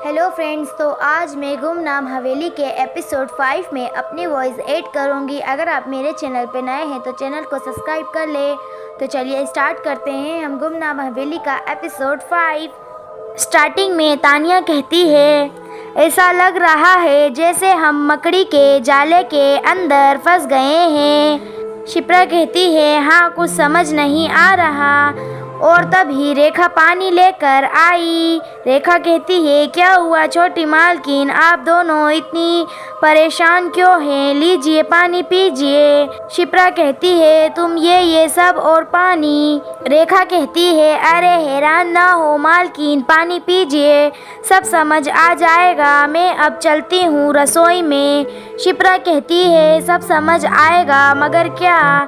Hello friends, तो आज मैं गुमनाम हवेली के एपिसोड 5 में अपनी वॉइस ऐड करूंगी। अगर आप मेरे चैनल पर नए हैं तो चैनल को सब्सक्राइब कर ले। तो चलिए स्टार्ट करते हैं हम गुमनाम हवेली का एपिसोड 5। स्टार्टिंग में तानिया कहती है, ऐसा लग रहा है जैसे हम मकड़ी के जाले के अंदर फंस गए हैं। शिप्रा कहती है, हाँ कुछ समझ नहीं आ रहा। और तभी रेखा पानी लेकर आई। रेखा कहती है, क्या हुआ छोटी मालकिन, आप दोनों इतनी परेशान क्यों हैं? लीजिए पानी पीजिए। शिप्रा कहती है, तुम ये सब और पानी। रेखा कहती है, अरे हैरान ना हो मालकिन, पानी पीजिए, सब समझ आ जाएगा। मैं अब चलती हूँ रसोई में। शिप्रा कहती है, सब समझ आएगा मगर क्या?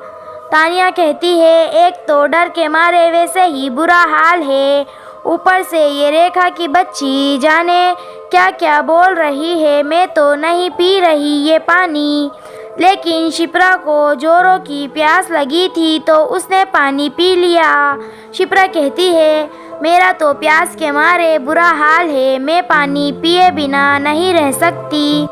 तानिया कहती है, एक तो डर के मारे वैसे ही बुरा हाल है, ऊपर से ये रेखा की बच्ची जाने क्या क्या बोल रही है। मैं तो नहीं पी रही ये पानी। लेकिन शिप्रा को जोरों की प्यास लगी थी तो उसने पानी पी लिया। शिप्रा कहती है, मेरा तो प्यास के मारे बुरा हाल है, मैं पानी पिए बिना नहीं रह सकती।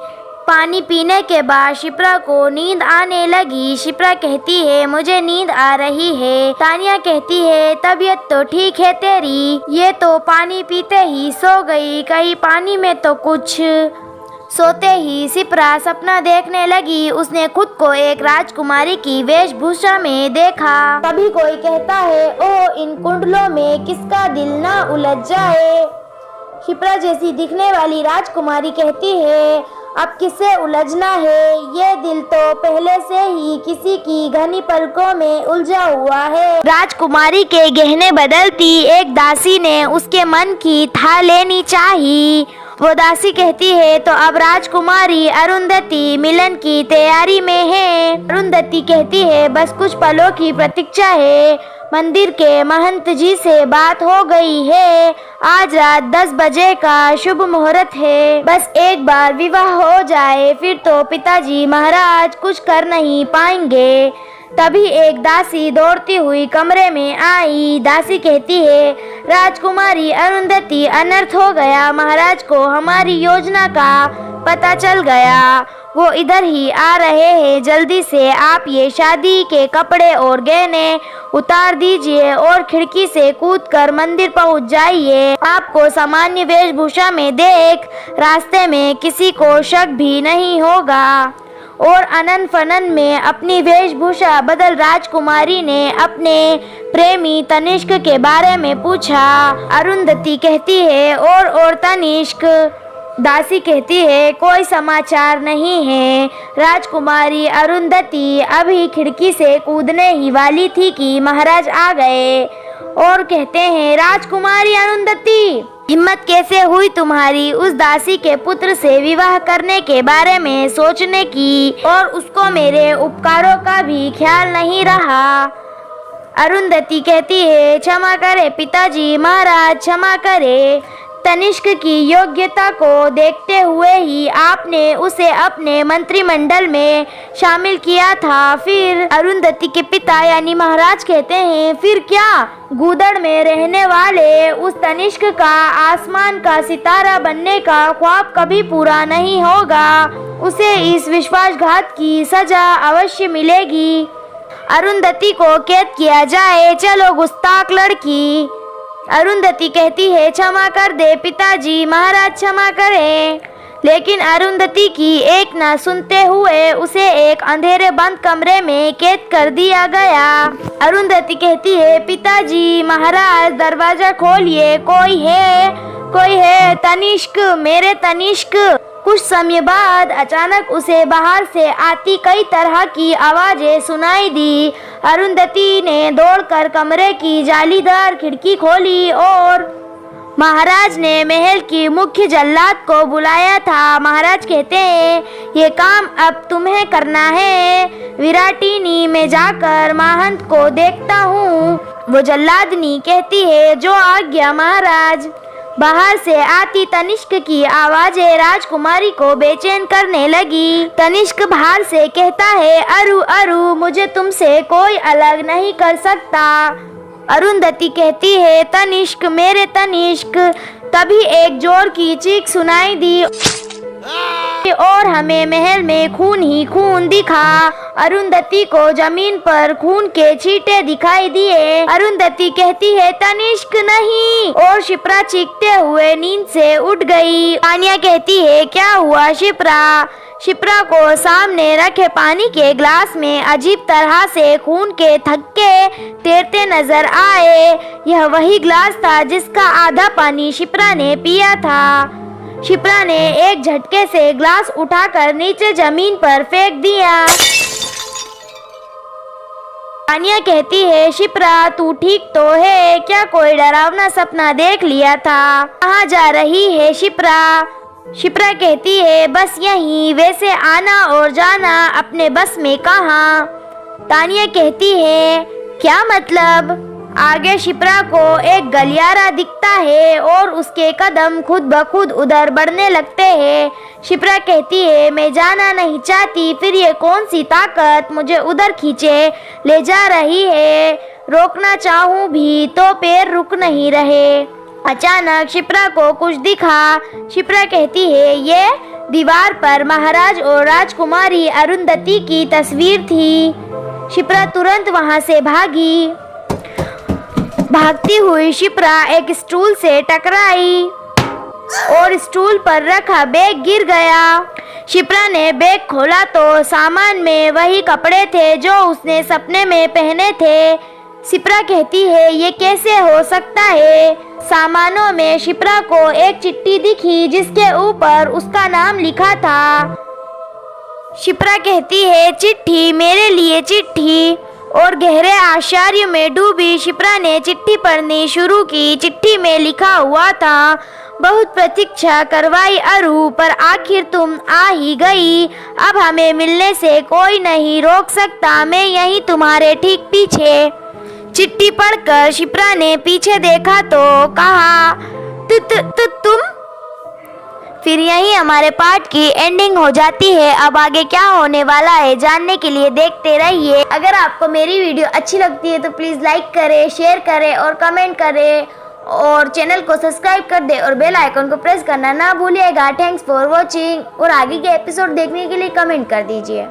पानी पीने के बाद शिप्रा को नींद आने लगी। शिप्रा कहती है, मुझे नींद आ रही है। तानिया कहती है, तबीयत तो ठीक है तेरी, ये तो पानी पीते ही सो गई, कहीं पानी में तो कुछ। सोते ही शिप्रा सपना देखने लगी। उसने खुद को एक राजकुमारी की वेशभूषा में देखा। तभी कोई कहता है, ओ इन कुंडलों में किसका दिल ना उलझ जाए। शिप्रा जैसी दिखने वाली राजकुमारी कहती है, अब किसे उलझना है, ये दिल तो पहले से ही किसी की घनी पलकों में उलझा हुआ है। राजकुमारी के गहने बदलती एक दासी ने उसके मन की था लेनी चाहिए। वो दासी कहती है, तो अब राजकुमारी अरुंधति मिलन की तैयारी में है। अरुंधति कहती है, बस कुछ पलों की प्रतीक्षा है। मंदिर के महंत जी से बात हो गई है, आज रात 10 बजे का शुभ मुहूर्त है। बस एक बार विवाह हो जाए फिर तो पिताजी महाराज कुछ कर नहीं पाएंगे। तभी एक दासी दौड़ती हुई कमरे में आई। दासी कहती है, राजकुमारी अरुंधति, अनर्थ हो गया, महाराज को हमारी योजना का पता चल गया, वो इधर ही आ रहे हैं। जल्दी से आप ये शादी के कपड़े और गहने उतार दीजिए और खिड़की से कूदकर मंदिर पहुंच जाइए। आपको सामान्य वेशभूषा में देख रास्ते में किसी को शक भी नहीं होगा। और अनन फनन में अपनी वेशभूषा बदल राजकुमारी ने अपने प्रेमी तनिष्क के बारे में पूछा। अरुंधति कहती है, और तनिष्क? दासी कहती है, कोई समाचार नहीं है। राजकुमारी अरुंधति अभी खिड़की से कूदने ही वाली थी कि महाराज आ गए और कहते हैं, राजकुमारी अरुंधति, हिम्मत कैसे हुई तुम्हारी उस दासी के पुत्र से विवाह करने के बारे में सोचने की, और उसको मेरे उपकारों का भी ख्याल नहीं रहा। अरुंधति कहती है, क्षमा करे पिताजी, महाराज क्षमा करे। तनिष्क की योग्यता को देखते हुए ही आपने उसे अपने मंत्रिमंडल में शामिल किया था। फिर अरुंधति के पिता यानी महाराज कहते हैं, फिर क्या? गूदड़ में रहने वाले उस तनिष्क का आसमान का सितारा बनने का ख्वाब कभी पूरा नहीं होगा। उसे इस विश्वासघात की सजा अवश्य मिलेगी। अरुंधति को कैद किया जाए, चलो गुस्ताख लड़की। अरुंधति कहती है, क्षमा कर दे पिताजी, महाराज क्षमा करें। लेकिन अरुंधति की एक ना सुनते हुए उसे एक अंधेरे बंद कमरे में कैद कर दिया गया। अरुंधति कहती है, पिताजी महाराज दरवाजा खोलिए, कोई है तनिष्क, मेरे तनिष्क। कुछ समय बाद अचानक उसे बाहर से आती कई तरह की आवाजें सुनाई दी। अरुंधति ने दौड़कर कमरे की जालीदार खिड़की खोली और महाराज ने महल की मुख्य जल्लाद को बुलाया था। महाराज कहते हैं, ये काम अब तुम्हें करना है। विराटिनी में जाकर महंत को देखता हूँ। वो जल्लादनी कहती है, जो आज्ञा महाराज। बाहर से आती तनिष्क की आवाजें राजकुमारी को बेचैन करने लगी। तनिष्क बाहर से कहता है, अरु, मुझे तुमसे कोई अलग नहीं कर सकता। अरुंधति कहती है, तनिष्क, मेरे तनिष्क, तभी एक जोर की चीख सुनाई दी और हमें महल में खून ही खून दिखा। अरुंधति को जमीन पर खून के छींटे दिखाई दिए। अरुंधति कहती है तनिष्क नहीं, और शिप्रा चीखते हुए नींद से उठ गई। तानिया कहती है क्या हुआ शिप्रा? शिप्रा को सामने रखे पानी के ग्लास में अजीब तरह से खून के थक्के तैरते नजर आए। यह वही ग्लास था जिसका आधा पानी शिप्रा ने पिया था। शिप्रा ने एक झटके से ग्लास उठाकर नीचे जमीन पर फेंक दिया। तानिया कहती है शिप्रा तू ठीक तो है? क्या कोई डरावना सपना देख लिया था? कहाँ जा रही है शिप्रा? शिप्रा कहती है बस यहीं, वैसे आना और जाना अपने बस में कहाँ। तानिया कहती है क्या मतलब? आगे शिप्रा को एक गलियारा दिखता है और उसके कदम खुद ब खुद उधर बढ़ने लगते हैं। शिप्रा कहती है मैं जाना नहीं चाहती, फिर ये कौन सी ताकत मुझे उधर खींचे ले जा रही है? रोकना चाहूँ भी तो पैर रुक नहीं रहे। अचानक शिप्रा को कुछ दिखा। शिप्रा कहती है ये दीवार पर महाराज और राजकुमारी अरुंधति की तस्वीर थी। शिप्रा तुरंत वहां से भागी। भागती हुई शिप्रा एक स्टूल से टकराई और स्टूल पर रखा बैग गिर गया। शिप्रा ने बैग खोला तो सामान में वही कपड़े थे जो उसने सपने में पहने थे। शिप्रा कहती है ये कैसे हो सकता है? सामानों में शिप्रा को एक चिट्ठी दिखी जिसके ऊपर उसका नाम लिखा था। शिप्रा कहती है चिट्ठी, मेरे लिए चिट्ठी। और गहरे आश्चर्य में डूबी शिप्रा ने चिट्ठी पढ़नी शुरू की। चिट्ठी में लिखा हुआ था बहुत प्रतीक्षा करवाई अरु, पर आखिर तुम आ ही गई। अब हमें मिलने से कोई नहीं रोक सकता, मैं यहीं तुम्हारे ठीक पीछे। चिट्ठी पढ़कर शिप्रा ने पीछे देखा तो कहा तुम। फिर यही हमारे पार्ट की एंडिंग हो जाती है। अब आगे क्या होने वाला है जानने के लिए देखते रहिए। अगर आपको मेरी वीडियो अच्छी लगती है तो प्लीज़ लाइक करें, शेयर करें और कमेंट करें, और चैनल को सब्सक्राइब कर दें और बेल आइकन को प्रेस करना ना भूलिएगा। थैंक्स फॉर वॉचिंग, और आगे के एपिसोड देखने के लिए कमेंट कर दीजिए।